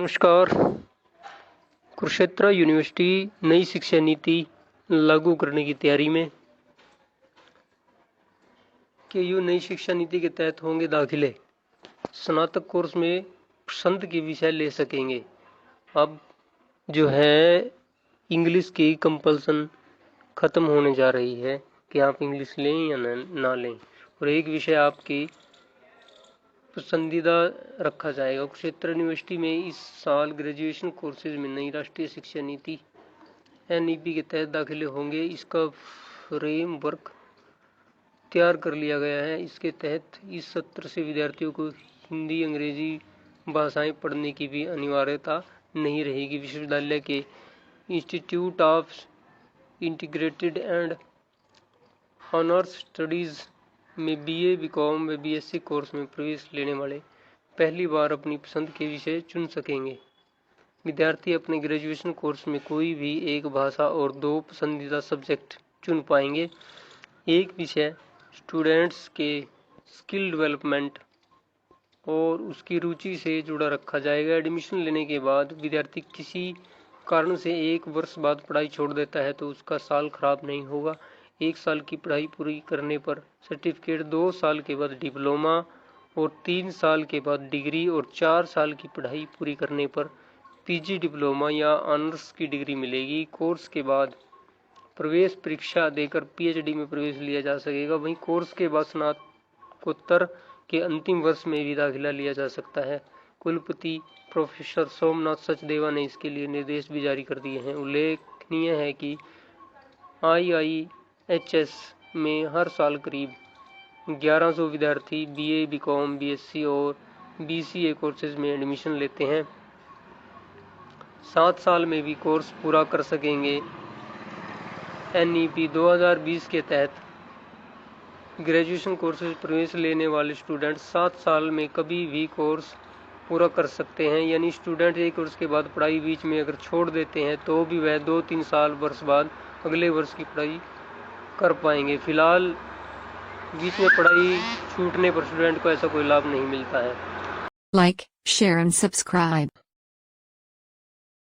नमस्कार। कुरुक्षेत्र यूनिवर्सिटी नई शिक्षा नीति लागू करने की तैयारी में। केयू नई शिक्षा नीति के तहत होंगे दाखिले। स्नातक कोर्स में पसंद के विषय ले सकेंगे। अब जो है इंग्लिश की कंपल्सन खत्म होने जा रही है कि आप इंग्लिश लें या ना लें, और एक विषय आपकी पसंदीदा रखा जाएगा। कुरुक्षेत्र यूनिवर्सिटी में इस साल ग्रेजुएशन कोर्सेज में नई राष्ट्रीय शिक्षा नीति NEP के तहत दाखिले होंगे। इसका फ्रेमवर्क तैयार कर लिया गया है। इसके तहत इस सत्र से विद्यार्थियों को हिंदी अंग्रेजी भाषाएं पढ़ने की भी अनिवार्यता नहीं रहेगी। विश्वविद्यालय के institute of integrated and honours studies में BA, BCom व BSc कोर्स में प्रवेश लेने वाले पहली बार अपनी पसंद के विषय चुन सकेंगे। विद्यार्थी अपने ग्रेजुएशन कोर्स में कोई भी एक भाषा और 2 पसंदीदा सब्जेक्ट चुन पाएंगे। एक विषय स्टूडेंट्स के स्किल डेवलपमेंट और उसकी रुचि से जुड़ा रखा जाएगा। एडमिशन लेने के बाद विद्यार्थी किसी कारण से 1 वर्ष बाद पढ़ाई छोड़ देता है तो उसका साल खराब नहीं होगा। 1 साल की पढ़ाई पूरी करने पर सर्टिफिकेट, 2 साल के बाद डिप्लोमा और 3 साल के बाद डिग्री और 4 साल की पढ़ाई पूरी करने पर PG डिप्लोमा या ऑनर्स की डिग्री मिलेगी। कोर्स के बाद प्रवेश परीक्षा देकर PhD में प्रवेश लिया जा सकेगा। वहीं कोर्स के बाद स्नातकोत्तर के अंतिम वर्ष में भी दाखिला लिया जा सकता है। कुलपति प्रोफेसर सोमनाथ सचदेवा ने इसके लिए निर्देश भी जारी कर दिए हैं। उल्लेखनीय है कि IIHS में हर साल करीब 1100 विद्यार्थी BA, BCom, BSc और BCA कोर्सेज में एडमिशन लेते हैं। 7 साल में भी कोर्स पूरा कर सकेंगे। NEP 2020 के तहत ग्रेजुएशन कोर्सेज प्रवेश लेने वाले स्टूडेंट 7 साल में कभी भी कोर्स पूरा कर सकते हैं। यानी स्टूडेंट एक वर्ष के बाद पढ़ाई बीच में अगर छोड़ देते हैं तो भी वह 2-3 साल वर्ष बाद अगले वर्ष की पढ़ाई कर पाएंगे। फिलहाल बीच में पढ़ाई छूटने पर स्टूडेंट को ऐसा कोई लाभ नहीं मिलता है। Like, share and subscribe.